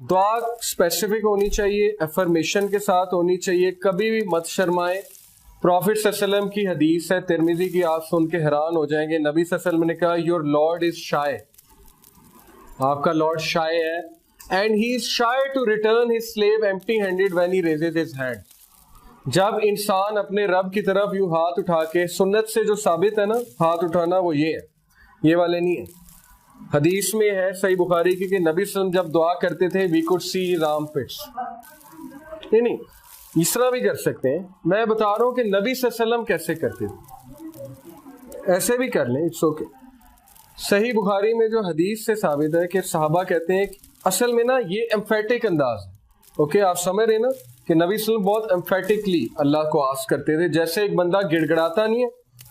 دعا اسپیسیفک ہونی چاہیے, افرمیشن کے ساتھ ہونی چاہیے, کبھی بھی مت شرمائیں. پروفٹ صلی اللہ علیہ وسلم کی حدیث ہے ترمذی کی, آپ سن کے حیران ہو جائیں گے. نبی صلی اللہ علیہ وسلم نے کہا یور لارڈ از شائے, آپ کا لارڈ شائے ہے, and he is shy to return his slave empty handed when he raises his hand. جب انسان اپنے رب کی طرف یوں ہاتھ اٹھا کے, سنت سے جو ثابت ہے نا ہاتھ اٹھانا, وہ یہ ہے, یہ والے نہیں ہے. حدیث میں ہے صحیح بخاری کی کہ نبی صلی اللہ علیہ وسلم جب دعا کرتے تھے وی کوڈ سی رام پٹس. نہیں, اس طرح بھی کر سکتے ہیں. میں بتا رہا ہوں کہ نبی صلی اللہ علیہ وسلم کیسے کرتے تھے, ایسے بھی کر لیں, اٹس اوکے. صحیح بخاری میں جو حدیث سے ثابت ہے کہ صحابہ کہتے ہیں کہ اصل میں نا یہ ایمفیٹک انداز ہے. اوکے, آپ سمجھ رہے نا کہ نبی صلی اللہ علیہ وسلم بہت ایمفیٹکلی اللہ کو آسک کرتے تھے. جیسے ایک بندہ گڑ گڑاتا نہیں ہے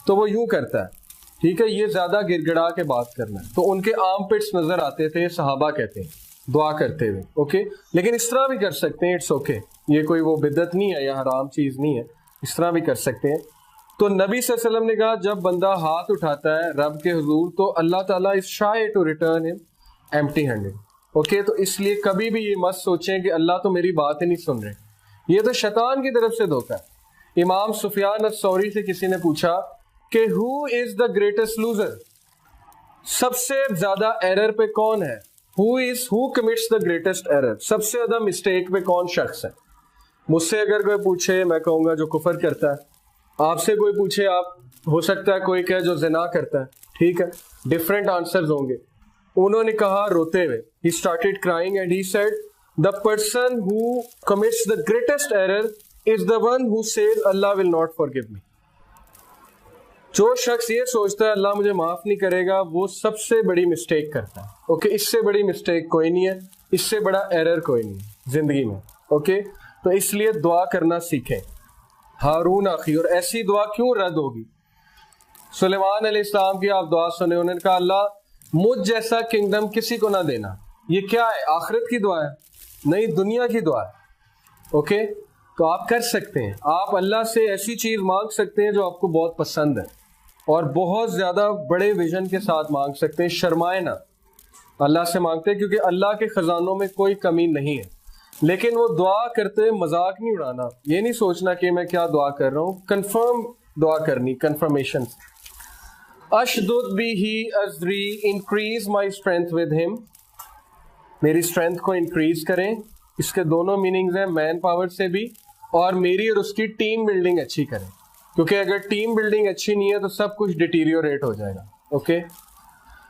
تو وہ یوں کرتا ہے, ٹھیک ہے, یہ زیادہ گڑ گڑا کے بات کرنا ہے. تو ان کے آرم پٹس نظر آتے تھے, صحابہ کہتے ہیں دعا کرتے ہوئے. اوکے, لیکن اس طرح بھی کر سکتے ہیں, اٹس اوکے. یہ کوئی وہ بدعت نہیں ہے یا حرام چیز نہیں ہے, اس طرح بھی کر سکتے ہیں. تو نبی صلی اللہ علیہ وسلم نے کہا جب بندہ ہاتھ اٹھاتا ہے رب کے حضور تو اللہ تعالیٰ از شائے ٹو ریٹرن ہم ایمپٹی ہینڈیڈ. اوکے, تو اس لیے کبھی بھی یہ مت سوچیں کہ اللہ تو میری بات ہی نہیں سن رہے, یہ تو شیطان کی طرف سے دھوکہ ہے. امام سفیان الثوری سے کسی نے پوچھا کہ ہو از دا گریٹسٹ لوزر, سب سے زیادہ ایرر پہ کون ہے, ہو کمٹس دا گریٹسٹ ایرر, سب سے زیادہ مسٹیک پہ کون شخص ہے. مجھ سے اگر کوئی پوچھے میں کہوں گا جو کفر کرتا ہے, آپ سے کوئی پوچھے آپ ہو سکتا ہے کوئی کہے جو زنا کرتا ہے, ٹھیک ہے, ڈفرینٹ آنسرز ہوں گے. انہوں نے کہا روتے ہوئے, he started crying and he said the person who commits the greatest error is the one who says Allah will not forgive me. جو شخص یہ سوچتا ہے اللہ مجھے معاف نہیں کرے گا وہ سب سے بڑی مسٹیک کرتا ہے. اوکے, اس سے بڑی مسٹیک کوئی نہیں ہے, اس سے بڑا ایرر کوئی نہیں ہے زندگی میں. اوکے, تو اس لیے دعا کرنا سیکھیں. ہارون اخی, اور ایسی دعا کیوں رد ہوگی. سلیمان علیہ السلام کی آپ دعا سنیں, انہوں نے کہا اللہ مجھ جیسا کنگڈم کسی کو نہ دینا. یہ کیا ہے, آخرت کی دعا ہے, نہیں دنیا کی دعا ہے. اوکے, تو آپ کر سکتے ہیں, آپ اللہ سے ایسی چیز مانگ سکتے ہیں جو آپ کو بہت پسند ہے, اور بہت زیادہ بڑے ویژن کے ساتھ مانگ سکتے ہیں. شرمائے نہ, اللہ سے مانگتے ہیں کیونکہ اللہ کے خزانوں میں کوئی کمی نہیں ہے. لیکن وہ دعا کرتے ہوئے مذاق نہیں اڑانا, یہ نہیں سوچنا کہ میں کیا دعا کر رہا ہوں, کنفرم دعا کرنی, کنفرمیشن. اشدد بھی ازری انکریز مائی اسٹرینتھ ود ہم, میری اسٹرینتھ کو انکریز کریں. اس کے دونوں میننگز ہیں, مین پاور سے بھی, اور میری اور اس کی ٹیم بلڈنگ اچھی کریں, کیونکہ اگر ٹیم بلڈنگ اچھی نہیں ہے تو سب کچھ ڈیٹیریوریٹ ہو جائے گا. اوکے,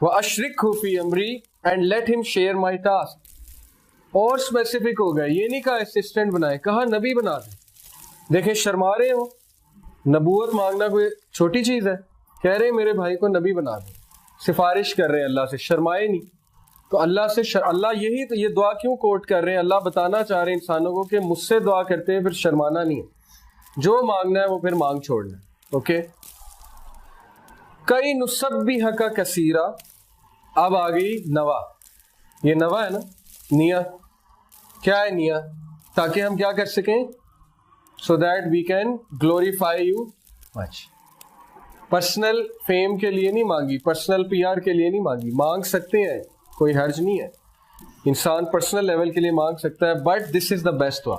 وَأَشْرِكْهُ فِي أَمْرِي and let him share my task. اور اسپیسیفک ہو گیا, یہ نہیں کہا اسسٹنٹ بنائے, کہا نبی بنا دیں. دیکھیں شرما رہے ہو, نبوت مانگنا کوئی چھوٹی چیز ہے, کہہ رہے ہیں میرے بھائی کو نبی بنا دیں, سفارش کر رہے ہیں اللہ سے, شرمائے نہیں. تو اللہ سے اللہ یہی تو یہ دعا کیوں کوٹ کر رہے ہیں, اللہ بتانا چاہ رہے ہیں انسانوں کو کہ مجھ سے دعا کرتے ہیں پھر شرمانا نہیں ہے, جو مانگنا ہے وہ پھر مانگ چھوڑنا ہے. اوکے, کئی نسبح کا کثیرہ, اب آ گئی نوا. یہ نوا ہے نا, نیا کیا ہے, نیا تاکہ ہم کیا کر سکیں, so that we can glorify you much. Personal fame کے لیے نہیں مانگی, پرسنل پی آر کے لیے نہیں مانگی, مانگ سکتے ہیں, کوئی حرج نہیں ہے, انسان پرسنل لیول کے لیے مانگ سکتا ہے, but this is the best وا,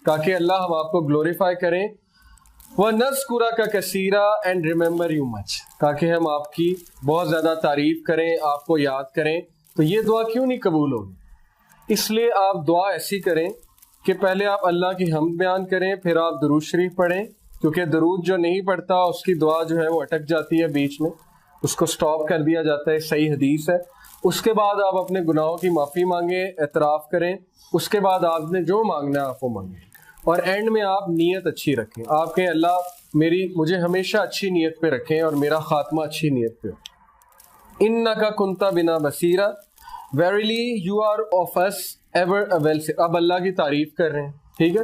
تاکہ اللہ ہم آپ کو گلوریفائی کریں. وَنَذْكُرَكَ كَثِيرًا and remember you much, تاکہ ہم آپ کی بہت زیادہ تعریف کریں, آپ کو یاد کریں. تو یہ دعا کیوں نہیں قبول ہوگی, اس لیے آپ دعا ایسی کریں کہ پہلے آپ اللہ کی حمد بیان کریں, پھر آپ درود شریف پڑھیں, کیونکہ درود جو نہیں پڑھتا اس کی دعا جو ہے وہ اٹک جاتی ہے بیچ میں, اس کو سٹاپ کر دیا جاتا ہے, صحیح حدیث ہے. اس کے بعد آپ اپنے گناہوں کی معافی مانگیں, اعتراف کریں, اس کے بعد آپ نے جو مانگنا ہے آپ وہ مانگیں, اور اینڈ میں آپ نیت اچھی رکھیں. آپ کہیں اللہ مجھے ہمیشہ اچھی نیت پہ رکھیں اور میرا خاتمہ اچھی نیت پہ ہو. اِنَّكَ كُنْتَ بِنَا بَصِيرًا verily you are of us ever a well. اب اللہ کی تعریف کر رہے ہیں, ٹھیک ہے,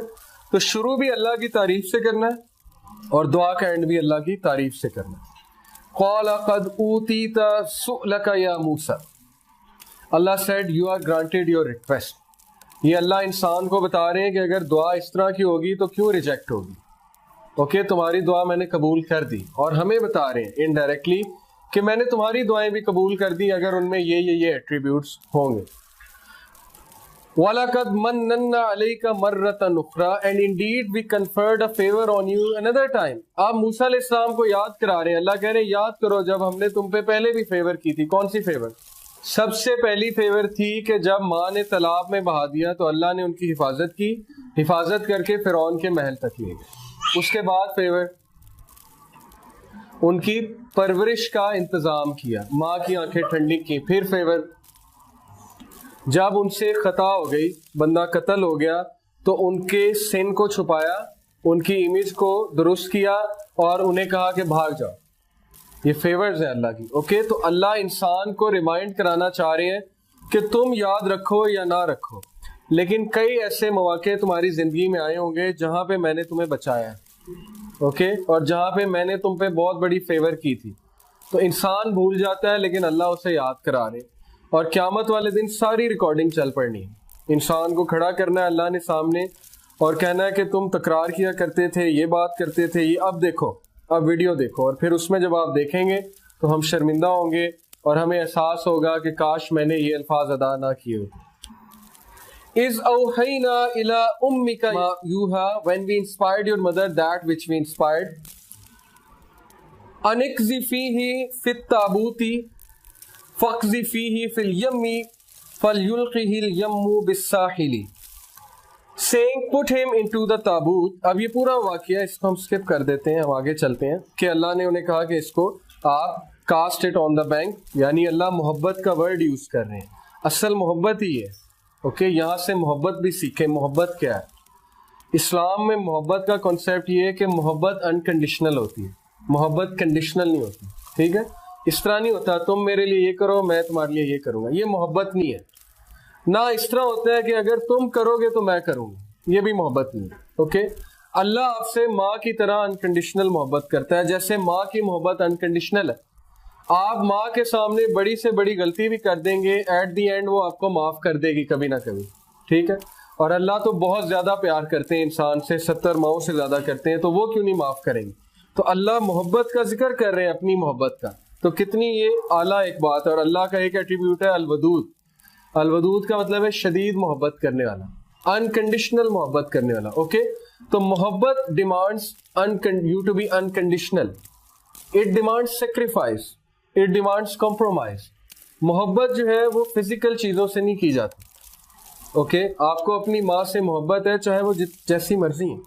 تو شروع بھی اللہ کی تعریف سے کرنا ہے اور دعا کا اینڈ بھی اللہ کی تعریف سے کرنا ہے. قَالَ قَدْ أُوتِيتَ سُؤْلَكَ يَا مُوسَىٰ, اللہ said you are granted your request. یہ اللہ انسان کو بتا رہے ہیں کہ اگر دعا اس طرح کی ہوگی تو کیوں ریجیکٹ ہوگی. اوکے, تمہاری دعا میں نے قبول کر دی, اور ہمیں بتا رہے ہیں انڈائریکٹلی کہ میں نے تمہاری دعائیں بھی قبول کر دی اگر ان میں یہ ایٹریبیوٹس ہوں گے. وَلَقَدْ مَنَّنَّا عَلَيْكَ مَرَّةً أُخْرَى and indeed we conferred a favor on you another time. آپ موسیٰ علیہ السلام کو یاد کرا رہے ہیں, اللہ کہہ رہے ہیں یاد کرو جب ہم نے تم پہ پہلے بھی فیور کی تھی. کون سی فیور؟ سب سے پہلی فیور تھی کہ جب ماں نے تالاب میں بہا دیا تو اللہ نے ان کی حفاظت کی, حفاظت کر کے فرعون کے محل تک لے گئے. اس کے بعد فیور ان کی پرورش کا انتظام کیا, ماں کی آنکھیں ٹھنڈی کی. پھر فیور جب ان سے خطا ہو گئی, بندہ قتل ہو گیا, تو ان کے سن کو چھپایا, ان کی امیج کو درست کیا اور انہیں کہا کہ بھاگ جاؤ. یہ فیورز ہیں اللہ کی. اوکے, تو اللہ انسان کو ریمائنڈ کرانا چاہ رہے ہیں کہ تم یاد رکھو یا نہ رکھو, لیکن کئی ایسے مواقع تمہاری زندگی میں آئے ہوں گے جہاں پہ میں نے تمہیں بچایا ہے. اوکے, اور جہاں پہ میں نے تم پہ بہت بڑی فیور کی تھی. تو انسان بھول جاتا ہے لیکن اللہ اسے یاد کرا رہے, اور قیامت والے دن ساری ریکارڈنگ چل پڑنی ہے. انسان کو کھڑا کرنا ہے اللہ نے سامنے اور کہنا ہے کہ تم تکرار کیا کرتے تھے, یہ بات کرتے تھے, یہ اب دیکھو, اب ویڈیو دیکھو. اور پھر اس میں جب آپ دیکھیں گے تو ہم شرمندہ ہوں گے اور ہمیں احساس ہوگا کہ کاش میں نے یہ الفاظ ادا نہ کیے ہوتے. اِذْ أَوْحَيْنَا إِلَىٰ أُمِّكَ مَا يُوحَىٰ when we inspired your mother that which we inspired. أَنِ اقْذِفِيهِ فِي التَّابُوتِ فَاقْذِفِيهِ فِي الْيَمِّ فَلْيُلْقِهِ الْيَمُّ بِالسَّاحِلِ. Saying put him into the taboot. اب یہ پورا واقعہ اس کو ہم سکپ کر دیتے ہیں, ہم آگے چلتے ہیں کہ اللہ نے انہیں کہا کہ اس کو آپ cost it on the bank, یعنی اللہ محبت کا ورڈ یوز کر رہے ہیں. اصل محبت ہی ہے. اوکے, یہاں سے محبت بھی سیکھیں. محبت کیا ہے؟ اسلام میں محبت کا کنسیپٹ یہ ہے کہ محبت انکنڈیشنل ہوتی ہے, محبت کنڈیشنل نہیں ہوتی. ٹھیک ہے, اس طرح نہیں ہوتا تم میرے لیے یہ کرو میں تمہارے لیے یہ کروں گا, یہ محبت نہیں ہے. نہ اس طرح ہوتا ہے کہ اگر تم کرو گے تو میں کروں گا, یہ بھی محبت نہیں ہے. اوکے, اللہ آپ سے ماں کی طرح انکنڈیشنل محبت کرتا ہے, جیسے ماں کی محبت انکنڈیشنل ہے. آپ ماں کے سامنے بڑی سے بڑی غلطی بھی کر دیں گے, ایٹ دی اینڈ وہ آپ کو معاف کر دے گی کبھی نہ کبھی. ٹھیک ہے, اور اللہ تو بہت زیادہ پیار کرتے ہیں انسان سے, 70 ماؤں سے زیادہ کرتے ہیں, تو وہ کیوں نہیں معاف کریں گے؟ تو اللہ محبت کا ذکر کر رہے ہیں, اپنی محبت کا. تو کتنی یہ اعلیٰ ایک بات ہے. اور اللہ کا ایک ایٹریبیوٹ ہے الودود. الودود کا مطلب ہے شدید محبت کرنے والا, انکنڈیشنل محبت کرنے والا. اوکے, تو محبت demands you to be unconditional. It demands sacrifice, it demands compromise. محبت جو ہے وہ فزیکل چیزوں سے نہیں کی جاتی. اوکے, آپ کو اپنی ماں سے محبت ہے چاہے وہ جیسی مرضی ہے.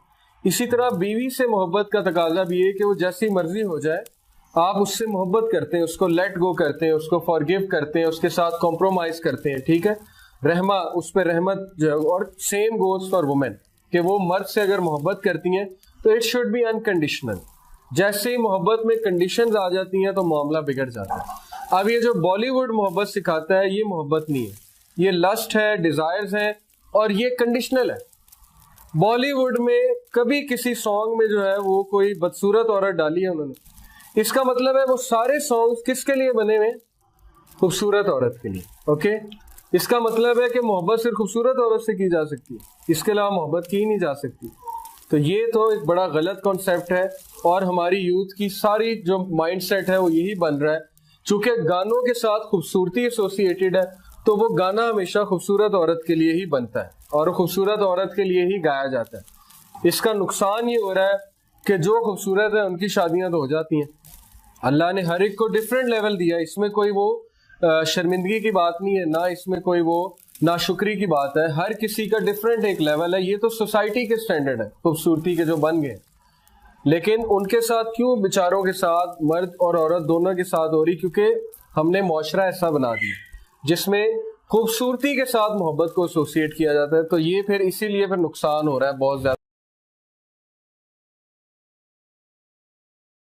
اسی طرح بیوی سے محبت کا تقاضا بھی ہے کہ وہ جیسی مرضی ہو جائے, آپ اس سے محبت کرتے ہیں, اس کو لیٹ گو کرتے ہیں, اس کو فارگیو کرتے ہیں, اس کے ساتھ کمپرومائز کرتے ہیں. ٹھیک ہے, رحمہ, اس پہ رحمت جو ہے. اور سیم گوز فار وومن, کہ وہ مرد سے اگر محبت کرتی ہیں تو اٹ شوڈ بی انکنڈیشنل. جیسے ہی محبت میں کنڈیشنز آ جاتی ہیں تو معاملہ بگڑ جاتا ہے. اب یہ جو بالی ووڈ محبت سکھاتا ہے یہ محبت نہیں ہے, یہ لسٹ ہے, ڈیزائرز ہیں, اور یہ کنڈیشنل ہے. بالی ووڈ میں کبھی کسی سانگ میں جو ہے وہ کوئی بدصورت عورت ڈالی ہے انہوں نے, اس کا مطلب ہے وہ سارے سانگز کس کے لیے بنے ہوئے؟ خوبصورت عورت کے لیے. اوکے, اس کا مطلب ہے کہ محبت صرف خوبصورت عورت سے کی جا سکتی ہے, اس کے علاوہ محبت کی نہیں جا سکتی. تو یہ تو ایک بڑا غلط کانسیپٹ ہے, اور ہماری یوتھ کی ساری جو مائنڈ سیٹ ہے وہ یہی بن رہا ہے. چونکہ گانوں کے ساتھ خوبصورتی ایسوسیٹیڈ ہے تو وہ گانا ہمیشہ خوبصورت عورت کے لیے ہی بنتا ہے اور خوبصورت عورت کے لیے ہی گایا جاتا ہے. اس کا نقصان یہ ہو رہا ہے کہ جو خوبصورت ہے ان کی شادیاں تو ہو جاتی ہیں. اللہ نے ہر ایک کو ڈفرینٹ لیول دیا, اس میں کوئی وہ شرمندگی کی بات نہیں ہے, نہ اس میں کوئی وہ ناشکری کی بات ہے. ہر کسی کا ڈفرینٹ ایک لیول ہے. یہ تو سوسائٹی کے سٹینڈرڈ ہے خوبصورتی کے جو بن گئے, لیکن ان کے ساتھ کیوں بیچاروں کے ساتھ, مرد اور عورت دونوں کے ساتھ ہو رہی؟ کیونکہ ہم نے معاشرہ ایسا بنا دیا جس میں خوبصورتی کے ساتھ محبت کو ایسوسیٹ کیا جاتا ہے. تو یہ پھر اسی لیے پھر نقصان ہو رہا ہے بہت زیادہ.